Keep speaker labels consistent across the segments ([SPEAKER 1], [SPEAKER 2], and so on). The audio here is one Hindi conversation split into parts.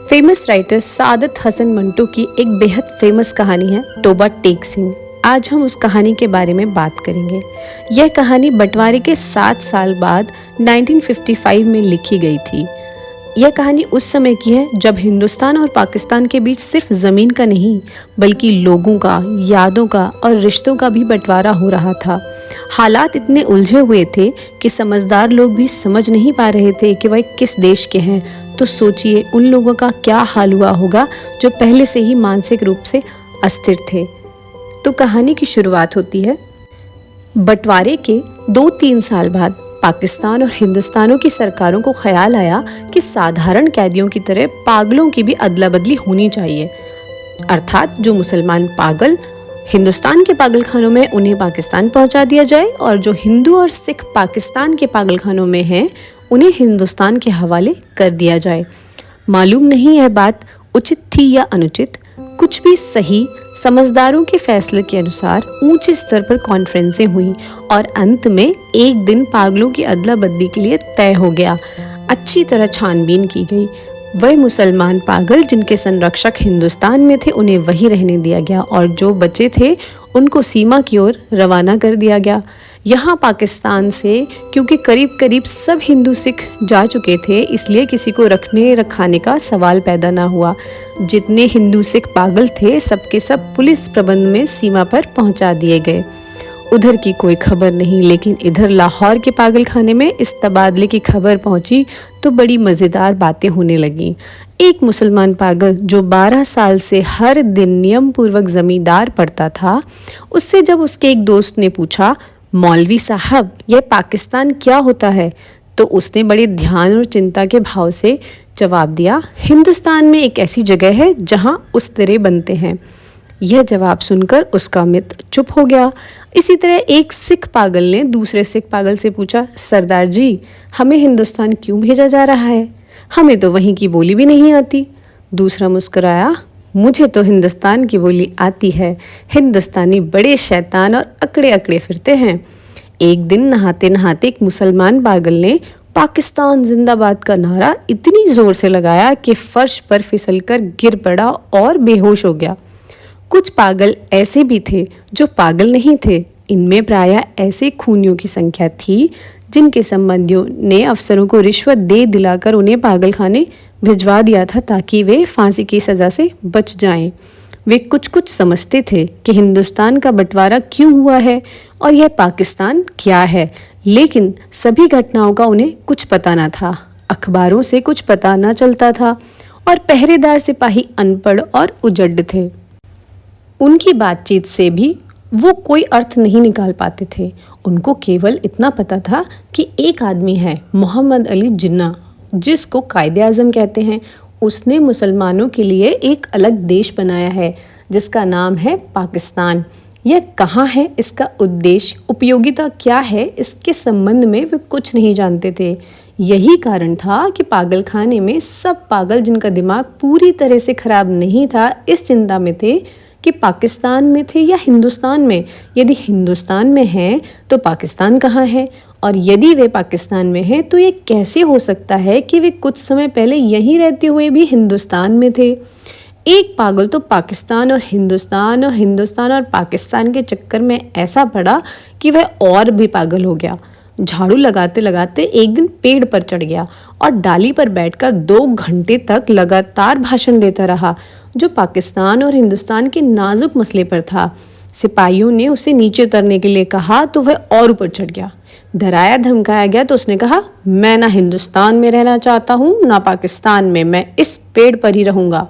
[SPEAKER 1] फेमस राइटर सादत हसन मंटो की एक बेहद फेमस कहानी है तोबा टेक सिंह। आज हम उस कहानी के बारे में बात करेंगे। यह कहानी बंटवारे के 7 साल बाद 1955 में लिखी गई थी। यह कहानी उस समय की है जब हिंदुस्तान और पाकिस्तान के बीच सिर्फ ज़मीन का नहीं बल्कि लोगों का, यादों का और रिश्तों का भी बंटवारा हो रहा था। हालात इतने उलझे हुए थे कि समझदार लोग भी समझ नहीं पा रहे थे कि वह किस देश के हैं। तो सोचिए उन लोगों का क्या हाल हुआ होगा जो पहले से ही मानसिक रूप से अस्थिर थे। तो कहानी की शुरुआत होती है बंटवारे के 2-3 साल बाद। पाकिस्तान और हिंदुस्तानों की सरकारों को ख्याल आया कि साधारण कैदियों की तरह पागलों की भी अदला बदली होनी चाहिए, अर्थात जो मुसलमान पागल हिंदुस्तान के पागलखानों में उन्हें पाकिस्तान पहुंचा दिया जाए और जो हिंदू और सिख पाकिस्तान के पागलखानों में हैं उन्हें हिंदुस्तान के हवाले कर दिया जाए। मालूम नहीं यह बात उचित थी या अनुचित, कुछ भी सही। समझदारों के फैसले के अनुसार ऊंचे स्तर पर कॉन्फ्रेंसें हुई और अंत में एक दिन पागलों की अदला बदली के लिए तय हो गया। अच्छी तरह छानबीन की गई। वह मुसलमान पागल जिनके संरक्षक हिंदुस्तान में थे उन्हें वहीं रहने दिया गया और जो बचे थे उनको सीमा की ओर रवाना कर दिया गया। यहाँ पाकिस्तान से क्योंकि करीब करीब सब हिंदू सिख जा चुके थे, इसलिए किसी को रखने रखाने का सवाल पैदा ना हुआ। जितने हिंदू सिख पागल थे सबके सब पुलिस प्रबंध में सीमा पर पहुंचा दिए गए। उधर की कोई खबर नहीं, लेकिन इधर लाहौर के पागल खाने में इस तबादले की खबर पहुंची तो बड़ी मज़ेदार बातें होने लगीं। एक मुसलमान पागल जो 12 साल से हर दिन नियम पूर्वक जमींदार पढ़ता था, उससे जब उसके एक दोस्त ने पूछा, मौलवी साहब यह पाकिस्तान क्या होता है, तो उसने बड़े ध्यान और चिंता के भाव से जवाब दिया, हिंदुस्तान में एक ऐसी जगह है जहाँ उस्तरे बनते हैं। यह जवाब सुनकर उसका मित्र चुप हो गया। इसी तरह एक सिख पागल ने दूसरे सिख पागल से पूछा, सरदार जी हमें हिंदुस्तान क्यों भेजा जा रहा है, हमें तो वहीं की बोली भी नहीं आती। दूसरा मुस्कुराया, मुझे तो हिंदुस्तान की बोली आती है, हिंदुस्तानी बड़े शैतान और अकड़े अकड़े फिरते हैं। एक दिन नहाते नहाते एक मुसलमान पागल ने पाकिस्तान जिंदाबाद का नारा इतनी जोर से लगाया कि फर्श पर फिसलकर गिर पड़ा और बेहोश हो गया। कुछ पागल ऐसे भी थे जो पागल नहीं थे। इनमें प्रायः ऐसे खूनियों की संख्या थी जिनके संबंधियों ने अफसरों को रिश्वत दे दिलाकर उन्हें पागल खाने भिजवा दिया था ताकि वे फांसी की सज़ा से बच जाएं। वे कुछ कुछ समझते थे कि हिंदुस्तान का बंटवारा क्यों हुआ है और यह पाकिस्तान क्या है, लेकिन सभी घटनाओं का उन्हें कुछ पता न था। अखबारों से कुछ पता न चलता था और पहरेदार सिपाही अनपढ़ और उजड्ड थे। उनकी बातचीत से भी वो कोई अर्थ नहीं निकाल पाते थे। उनको केवल इतना पता था कि एक आदमी है मोहम्मद अली जिन्ना, जिसको कायदे आज़म कहते हैं। उसने मुसलमानों के लिए एक अलग देश बनाया है जिसका नाम है पाकिस्तान। यह कहाँ है, इसका उद्देश्य, उपयोगिता क्या है, इसके संबंध में वे कुछ नहीं जानते थे। यही कारण था कि पागल खाने में सब पागल जिनका दिमाग पूरी तरह से खराब नहीं था इस चिंता में थे कि पाकिस्तान में थे या हिंदुस्तान में। यदि हिंदुस्तान में हैं तो पाकिस्तान कहाँ है, और यदि वे पाकिस्तान में हैं तो ये कैसे हो सकता है कि वे कुछ समय पहले यहीं रहते हुए भी हिंदुस्तान में थे। एक पागल तो पाकिस्तान और हिंदुस्तान और पाकिस्तान के चक्कर में ऐसा पड़ा कि वह और भी पागल हो गया। झाड़ू लगाते लगाते एक दिन पेड़ पर चढ़ गया और डाली पर बैठकर 2 घंटे तक लगातार भाषण देता रहा जो पाकिस्तान और हिंदुस्तान के नाजुक मसले पर था। सिपाहियों ने उसे नीचे उतरने के लिए कहा तो वह और ऊपर चढ़ गया। डराया धमकाया गया तो उसने कहा, मैं ना हिंदुस्तान में रहना चाहता हूँ ना पाकिस्तान में, मैं इस पेड़ पर ही रहूँगा।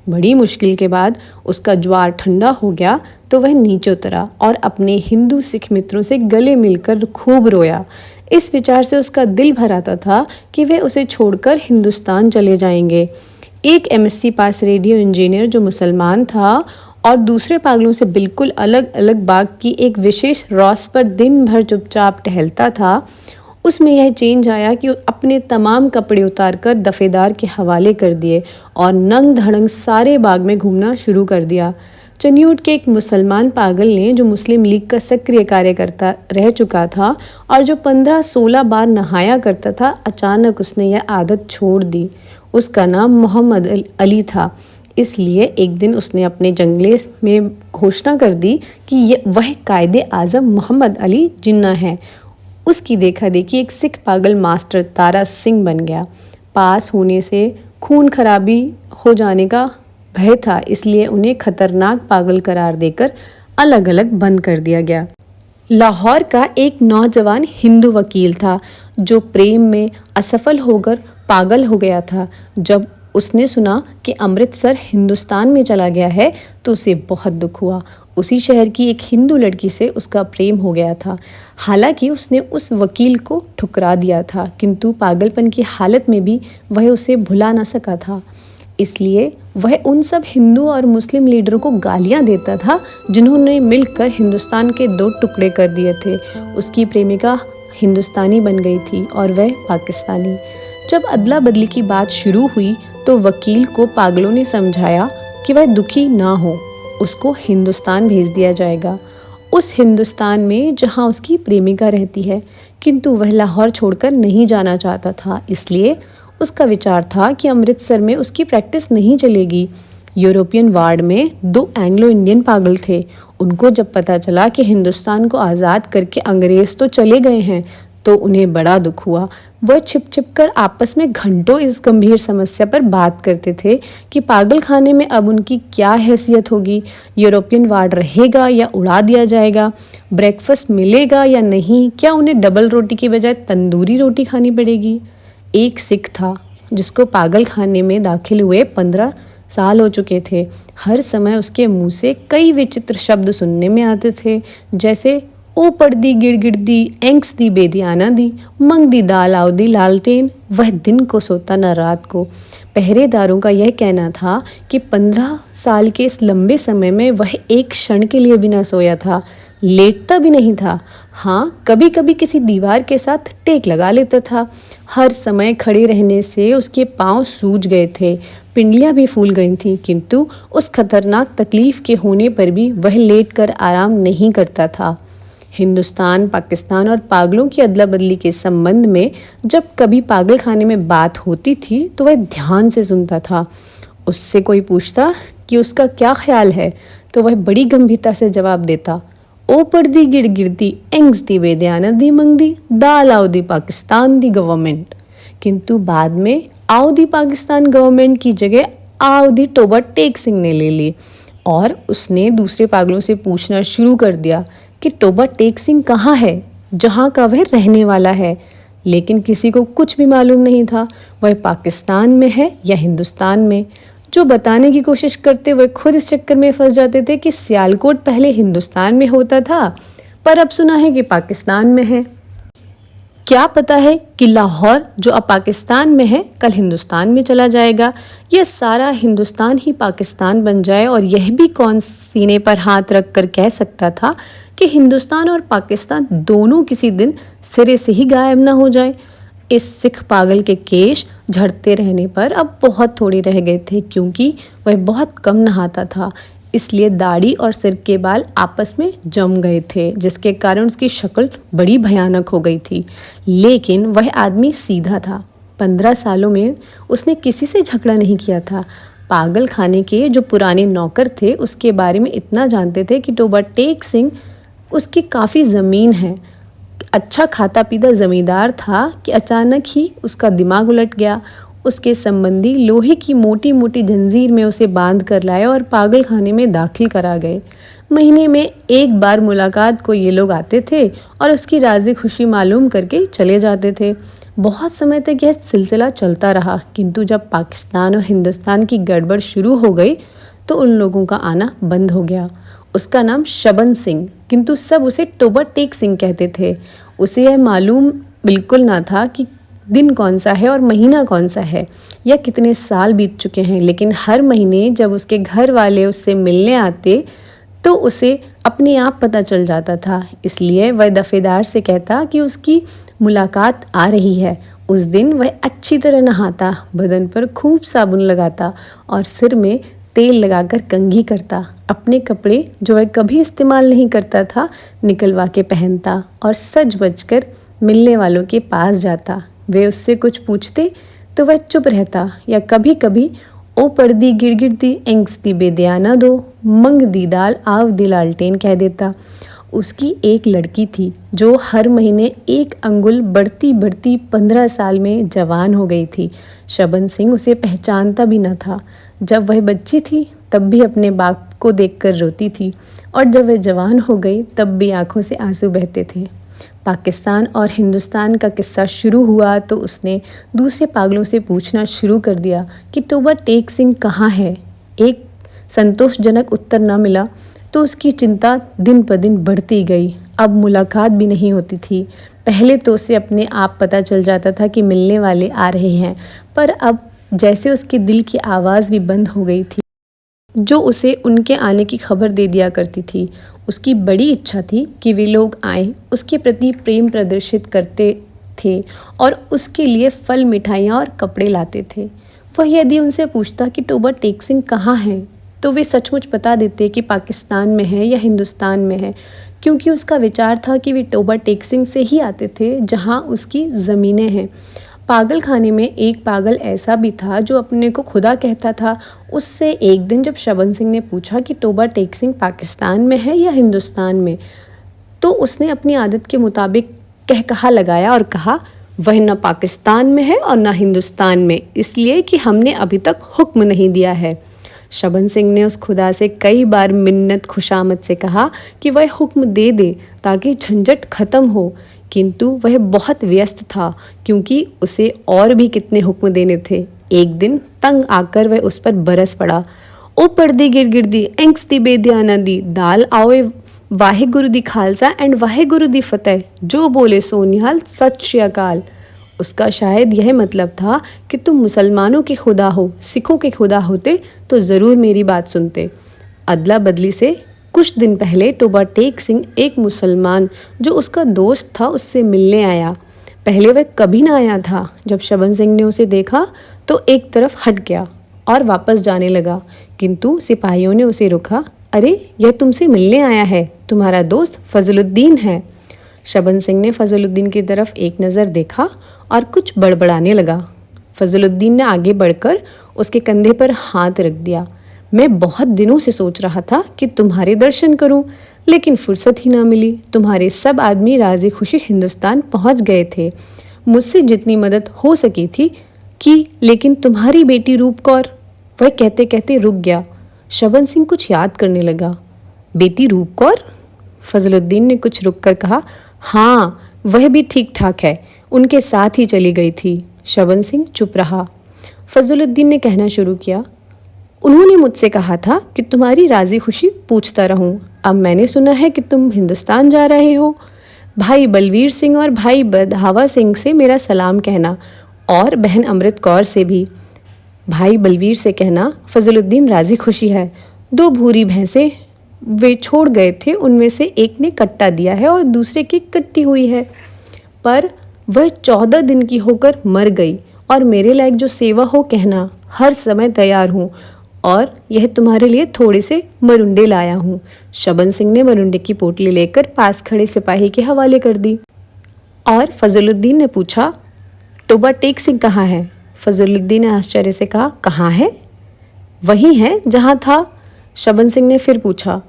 [SPEAKER 1] बड़ी मुश्किल के बाद उसका ज्वार ठंडा हो गया तो वह नीचे उतरा और अपने हिंदू सिख मित्रों से गले मिलकर खूब रोया। इस विचार से उसका दिल भर आता था कि वे उसे छोड़कर हिंदुस्तान चले जाएंगे। एक MSc पास रेडियो इंजीनियर जो मुसलमान था और दूसरे पागलों से बिल्कुल अलग अलग बाग की एक विशेष रॉस पर दिन भर चुपचाप टहलता था, उसमें यह चेंज आया कि अपने तमाम कपड़े उतारकर दफेदार के हवाले कर दिए और नंग धड़ंग सारे बाग में घूमना शुरू कर दिया। चनियूट के एक मुसलमान पागल ने, जो मुस्लिम लीग का सक्रिय कार्यकर्ता रह चुका था और जो 15-16 बार नहाया करता था, अचानक उसने यह आदत छोड़ दी। उसका नाम मोहम्मद अली था। इसलिए एक दिन उसने अपने जंगले में घोषणा कर दी कि वह कायदे आज़म मोहम्मद अली जिन्ना है। उसकी देखा देखी एक सिख पागल मास्टर तारा सिंह बन गया। पास होने से खून खराबी हो जाने का भय था, इसलिए उन्हें खतरनाक पागल करार देकर अलग अलग बंद कर दिया गया। लाहौर का एक नौजवान हिंदू वकील था जो प्रेम में असफल होकर पागल हो गया था। जब उसने सुना कि अमृतसर हिंदुस्तान में चला गया है तो उसे बहुत दुख हुआ। उसी शहर की एक हिंदू लड़की से उसका प्रेम हो गया था। हालांकि उसने उस वकील को ठुकरा दिया था, किंतु पागलपन की हालत में भी वह उसे भुला ना सका था। इसलिए वह उन सब हिंदू और मुस्लिम लीडरों को गालियां देता था जिन्होंने मिलकर हिंदुस्तान के 2 टुकड़े कर दिए थे। उसकी प्रेमिका हिंदुस्तानी बन गई थी और वह पाकिस्तानी। जब अदला बदली की बात शुरू हुई तो वकील को पागलों ने समझाया कि वह दुखी ना हो, उसको हिंदुस्तान भेज दिया जाएगा, उस हिंदुस्तान में जहां उसकी प्रेमिका रहती है। किंतु वह लाहौर छोड़कर नहीं जाना चाहता था, इसलिए उसका विचार था कि अमृतसर में उसकी प्रैक्टिस नहीं चलेगी। यूरोपियन वार्ड में 2 एंग्लो इंडियन पागल थे। उनको जब पता चला कि हिंदुस्तान को आज़ाद करके अंग्रेज़ तो चले गए हैं तो उन्हें बड़ा दुख हुआ। वह छिप छिप कर आपस में घंटों इस गंभीर समस्या पर बात करते थे कि पागल खाने में अब उनकी क्या हैसियत होगी, यूरोपियन वार्ड रहेगा या उड़ा दिया जाएगा, ब्रेकफास्ट मिलेगा या नहीं, क्या उन्हें डबल रोटी की बजाय तंदूरी रोटी खानी पड़ेगी। एक सिख था जिसको पागल खाने में दाखिल हुए 15 साल हो चुके थे। हर समय उसके मुंह से कई विचित्र शब्द सुनने में आते थे, जैसे ओ पड़दी गिड़ दी, एंक्स दी बेदियाना दी, मंग दी दाल आओ दी लालटेन। वह दिन को सोता न रात को। पहरेदारों का यह कहना था कि 15 साल के इस लंबे समय में वह एक क्षण के लिए भी न सोया था, लेटता भी नहीं था। हाँ, कभी कभी किसी दीवार के साथ टेक लगा लेता था। हर समय खड़े रहने से उसके पांव सूज गए थे, पिंडलियां भी फूल गई थीं, किंतु उस खतरनाक तकलीफ के होने पर भी वह लेटकर आराम नहीं करता था। हिंदुस्तान, पाकिस्तान और पागलों की अदला बदली के संबंध में जब कभी पागल खाने में बात होती थी तो वह ध्यान से सुनता था। उससे कोई पूछता कि उसका क्या ख्याल है तो वह बड़ी गंभीरता से जवाब देता, ओ पड़दी गिड़ गिड़ती, एंग्स दी बेदियाना दी मंग दी दाल आओ दी पाकिस्तान दी गवर्नमेंट। किंतु बाद में आओ दी पाकिस्तान गवर्नमेंट की जगह आओ दी टोबा टेक सिंह ने ले ली और उसने दूसरे पागलों से पूछना शुरू कर दिया कि टोबा टेक सिंह कहाँ है, जहाँ का वह रहने वाला है। लेकिन किसी को कुछ भी मालूम नहीं था वह पाकिस्तान में है या हिंदुस्तान में। जो बताने की कोशिश करते वह खुद इस चक्कर में फंस जाते थे कि सियालकोट पहले हिंदुस्तान में होता था पर अब सुना है कि पाकिस्तान में है। क्या पता है कि लाहौर जो अब पाकिस्तान में है कल हिंदुस्तान में चला जाएगा, यह सारा हिंदुस्तान ही पाकिस्तान बन जाए। और यह भी कौन सीने पर हाथ रख कर कह सकता था कि हिंदुस्तान और पाकिस्तान दोनों किसी दिन सिरे से ही गायब ना हो जाए। इस सिख पागल के केश झड़ते रहने पर अब बहुत थोड़े रह गए थे, क्योंकि वह बहुत कम नहाता था, इसलिए दाढ़ी और सिर के बाल आपस में जम गए थे, जिसके कारण उसकी शक्ल बड़ी भयानक हो गई थी। लेकिन वह आदमी सीधा था। 15 सालों में उसने किसी से झगड़ा नहीं किया था। पागल खाने के जो पुराने नौकर थे उसके बारे में इतना जानते थे कि टोबा टेक सिंह उसकी काफ़ी ज़मीन है, अच्छा खाता पीता ज़मींदार था कि अचानक ही उसका दिमाग उलट गया। उसके संबंधी लोहे की मोटी मोटी जंजीर में उसे बांध कर लाए और पागल खाने में दाखिल करा गए। महीने में एक बार मुलाकात को ये लोग आते थे और उसकी राज़ी खुशी मालूम करके चले जाते थे। बहुत समय तक यह सिलसिला चलता रहा, किंतु जब पाकिस्तान और हिंदुस्तान की गड़बड़ शुरू हो गई तो उन लोगों का आना बंद हो गया। उसका नाम शबन सिंह, किंतु सब उसे टोबा टेक सिंह कहते थे। उसे यह मालूम बिल्कुल ना था कि दिन कौन सा है और महीना कौन सा है या कितने साल बीत चुके हैं, लेकिन हर महीने जब उसके घर वाले उससे मिलने आते तो उसे अपने आप पता चल जाता था। इसलिए वह दफेदार से कहता कि उसकी मुलाकात आ रही है। उस दिन वह अच्छी तरह नहाता, बदन पर खूब साबुन लगाता और सिर में तेल लगाकर कंघी करता। अपने कपड़े जो वह कभी इस्तेमाल नहीं करता था निकलवा के पहनता और सज बज कर मिलने वालों के पास जाता। वे उससे कुछ पूछते तो वह चुप रहता या कभी कभी ओ पर्दी गिरगिरती एंग्स दी बेदयाना दो मंग दी दाल आव दी लालटेन कह देता। उसकी एक लड़की थी जो हर महीने 1 अंगुल बढ़ती बढ़ती 15 साल में जवान हो गई थी। शबन सिंह उसे पहचानता भी न था। जब वह बच्ची थी तब भी अपने बाप को देखकर रोती थी और जब वह जवान हो गई तब भी आंखों से आंसू बहते थे। पाकिस्तान और हिंदुस्तान का किस्सा शुरू हुआ तो उसने दूसरे पागलों से पूछना शुरू कर दिया कि तोबा टेक सिंह कहाँ है। एक संतोषजनक उत्तर न मिला तो उसकी चिंता दिन ब दिन बढ़ती गई। अब मुलाकात भी नहीं होती थी। पहले तो उसे अपने आप पता चल जाता था कि मिलने वाले आ रहे हैं, पर अब जैसे उसके दिल की आवाज़ भी बंद हो गई थी जो उसे उनके आने की खबर दे दिया करती थी। उसकी बड़ी इच्छा थी कि वे लोग आएं, उसके प्रति प्रेम प्रदर्शित करते थे और उसके लिए फल, मिठाइयाँ और कपड़े लाते थे। वह यदि उनसे पूछता कि तोबा टेक सिंह कहाँ है तो वे सचमुच बता देते कि पाकिस्तान में है या हिंदुस्तान में है, क्योंकि उसका विचार था कि वे तोबा टेक सिंह से ही आते थे जहाँ उसकी ज़मीनें हैं। पागल खाने में एक पागल ऐसा भी था जो अपने को खुदा कहता था। उससे एक दिन जब शबन सिंह ने पूछा कि तोबा टेक सिंह पाकिस्तान में है या हिंदुस्तान में, तो उसने अपनी आदत के मुताबिक कहा लगाया और कहा, वह न पाकिस्तान में है और न हिंदुस्तान में, इसलिए कि हमने अभी तक हुक्म नहीं दिया है। शबन सिंह ने उस खुदा से कई बार मिन्नत खुशामद से कहा कि वह हुक्म दे दे ताकि झंझट ख़त्म हो, किंतु वह बहुत व्यस्त था क्योंकि उसे और भी कितने हुक्म देने थे। एक दिन तंग आकर वह उस पर बरस पड़ा। ओ पर्दी गिरगिरदी Hanks the बेदयाना the dal आओए Wahe Guru the Khalsa and Wahe Guru दी फतेह, जो बोले सो निहाल सत श्री अकाल। उसका शायद यह मतलब था कि तुम मुसलमानों के खुदा हो, सिखों के खुदा होते तो ज़रूर मेरी बात सुनते। अदला बदली से कुछ दिन पहले तोबा टेक सिंह एक मुसलमान जो उसका दोस्त था उससे मिलने आया। पहले वह कभी ना आया था। जब शबन सिंह ने उसे देखा तो एक तरफ हट गया और वापस जाने लगा, किंतु सिपाहियों ने उसे रोका। अरे, यह तुमसे मिलने आया है, तुम्हारा दोस्त फजलुद्दीन है। शबन सिंह ने फजलुद्दीन की तरफ एक नज़र देखा और कुछ बड़बड़ाने लगा। फजलुद्दीन ने आगे बढ़कर उसके कंधे पर हाथ रख दिया। मैं बहुत दिनों से सोच रहा था कि तुम्हारे दर्शन करूं, लेकिन फुर्सत ही ना मिली। तुम्हारे सब आदमी राजी खुशी हिंदुस्तान पहुंच गए थे। मुझसे जितनी मदद हो सकी थी की, लेकिन तुम्हारी बेटी रूप कौर। वह कहते कहते रुक गया। शबन सिंह कुछ याद करने लगा। बेटी रूप कौर? फजलुद्दीन ने कुछ रुक कर कहा, हाँ, वह भी ठीक ठाक है, उनके साथ ही चली गई थी। शबन सिंह चुप रहा। फजलुद्दीन ने कहना शुरू किया, उन्होंने मुझसे कहा था कि तुम्हारी राजी खुशी पूछता रहूं। अब मैंने सुना है कि तुम हिंदुस्तान जा रहे हो। भाई बलवीर सिंह और भाई बधावा सिंह से मेरा सलाम कहना और बहन अमृत कौर से भी। भाई बलवीर से कहना फजलुद्दीन राजी खुशी है। 2 भूरी भैंसें वे छोड़ गए थे, उनमें से एक ने कट्टा दिया है और दूसरे की कट्टी हुई है, पर वह 14 दिन की होकर मर गई। और मेरे लायक जो सेवा हो कहना, हर समय तैयार हूँ और यह तुम्हारे लिए थोड़े से मरुंडे लाया हूँ। शबन सिंह ने मरुंडे की पोटली लेकर पास खड़े सिपाही के हवाले कर दी और फजलुद्दीन ने पूछा, तोबा टेक सिंह कहाँ है? फजलुद्दीन ने आश्चर्य से कहा, कहाँ है? वही है जहाँ था। शबन सिंह ने फिर पूछा,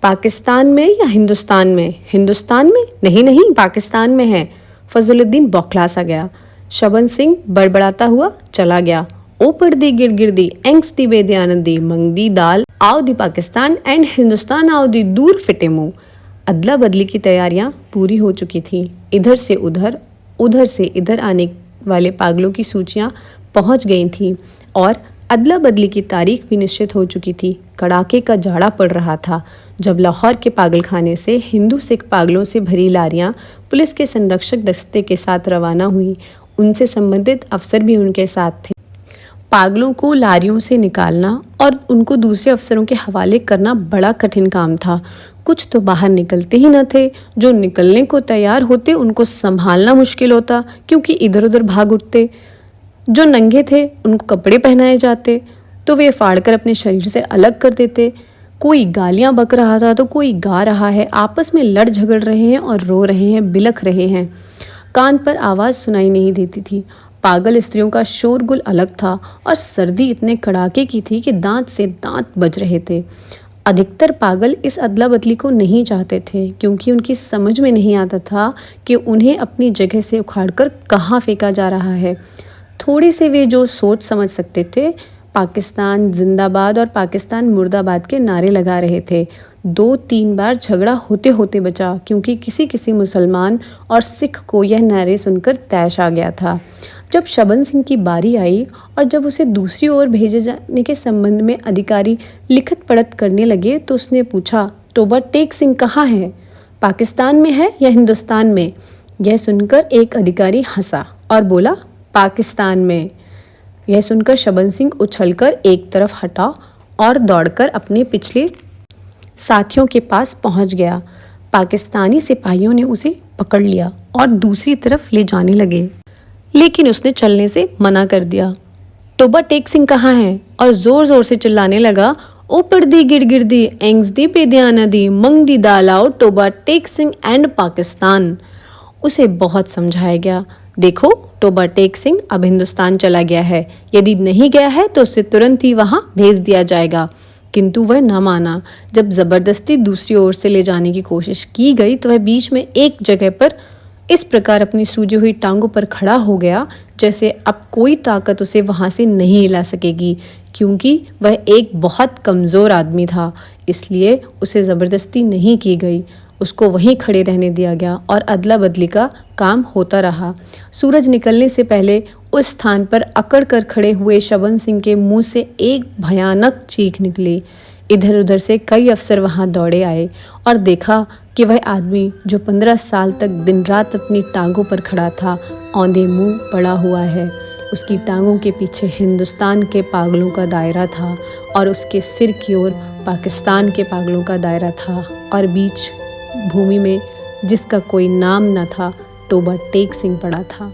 [SPEAKER 1] पाकिस्तान में या हिंदुस्तान में? हिंदुस्तान में? नहीं नहीं, पाकिस्तान में है। फजलुद्दीन बौखला सा गया। शबन सिंह बड़बड़ाता हुआ चला गया। ओ पर्दी गिरगिरदी एंक्स दी बेदयानंदी मंगदी दाल आओ दी पाकिस्तान एंड हिंदुस्तान आओ दी दूर फिटे मुँह। अदला बदली की तैयारियां पूरी हो चुकी थीं। इधर से इधर आने वाले पागलों की सूचियां पहुंच गई थीं और अदला बदली की तारीख भी निश्चित हो चुकी थी। कड़ाके का जाड़ा पड़ रहा था जब लाहौर के पागल खाने से हिंदू सिख पागलों से भरी लारियां पुलिस के संरक्षक दस्ते के साथ रवाना हुई। उनसे संबंधित अफसर भी उनके साथ थे। पागलों को लारियों से निकालना और उनको दूसरे अफसरों के हवाले करना बड़ा कठिन काम था। कुछ तो बाहर निकलते ही न थे, जो निकलने को तैयार होते उनको संभालना मुश्किल होता क्योंकि इधर उधर भाग उठते। जो नंगे थे उनको कपड़े पहनाए जाते तो वे फाड़कर अपने शरीर से अलग कर देते। कोई गालियां बक रहा था तो कोई गा रहा है, आपस में लड़ झगड़ रहे हैं और रो रहे हैं, बिलख रहे हैं। कान पर आवाज़ सुनाई नहीं देती थी। पागल स्त्रियों का शोरगुल अलग था और सर्दी इतने कड़ाके की थी कि दांत से दांत बज रहे थे। अधिकतर पागल इस अदला बदली को नहीं चाहते थे क्योंकि उनकी समझ में नहीं आता था कि उन्हें अपनी जगह से उखाड़कर कहाँ फेंका जा रहा है। थोड़े से वे जो सोच समझ सकते थे, पाकिस्तान जिंदाबाद और पाकिस्तान मुर्दाबाद के नारे लगा रहे थे। 2-3 बार झगड़ा होते होते बचा क्योंकि किसी किसी मुसलमान और सिख को यह नारे सुनकर तैश आ गया था। जब शबन सिंह की बारी आई और जब उसे दूसरी ओर भेजे जाने के संबंध में अधिकारी लिखत पढ़त करने लगे तो उसने पूछा, तोबा टेक सिंह कहाँ है? पाकिस्तान में है या हिंदुस्तान में? यह सुनकर एक अधिकारी हंसा और बोला, पाकिस्तान में। यह सुनकर शबन सिंह उछलकर एक तरफ हटा और दौड़कर अपने पिछले साथियों के पास पहुंच गया। पाकिस्तानी सिपाहियों ने उसे पकड़ लिया और दूसरी तरफ ले जाने लगे, लेकिन उसने चलने से मना कर दिया। तोबा टेक सिंह कहाँ है? और जोर जोर से चिल्लाने लगा, ओ पर्दी गिरगिरदी एंग्स दी पेदियाना दी मंग दी दालाओ टोबा टेक सिंह एंड पाकिस्तान। उसे बहुत समझाया गया, देखो टोबा टेक सिंह अब हिंदुस्तान चला गया है, यदि नहीं गया है तो उसे तुरंत ही वहां भेज दिया जाएगा। किंतु वह न माना। जब जबरदस्ती दूसरी ओर से ले जाने की कोशिश की गई तो वह बीच में एक जगह पर इस प्रकार अपनी सूजी हुई टांगों पर खड़ा हो गया जैसे अब कोई ताकत उसे वहां से नहीं हिला सकेगी, क्योंकि वह एक बहुत कमज़ोर आदमी था। इसलिए उसे ज़बरदस्ती नहीं की गई, उसको वहीं खड़े रहने दिया गया और अदला बदली का काम होता रहा। सूरज निकलने से पहले उस स्थान पर अकड़ कर खड़े हुए शबन सिंह के मुंह से एक भयानक चीख निकली। इधर उधर से कई अफसर वहां दौड़े आए और देखा कि वह आदमी जो 15 साल तक दिन रात अपनी टांगों पर खड़ा था, औंधे मुंह पड़ा हुआ है। उसकी टांगों के पीछे हिंदुस्तान के पागलों का दायरा था और उसके सिर की ओर पाकिस्तान के पागलों का दायरा था और बीच भूमि में जिसका कोई नाम न था, तोबा टेक सिंह पड़ा था।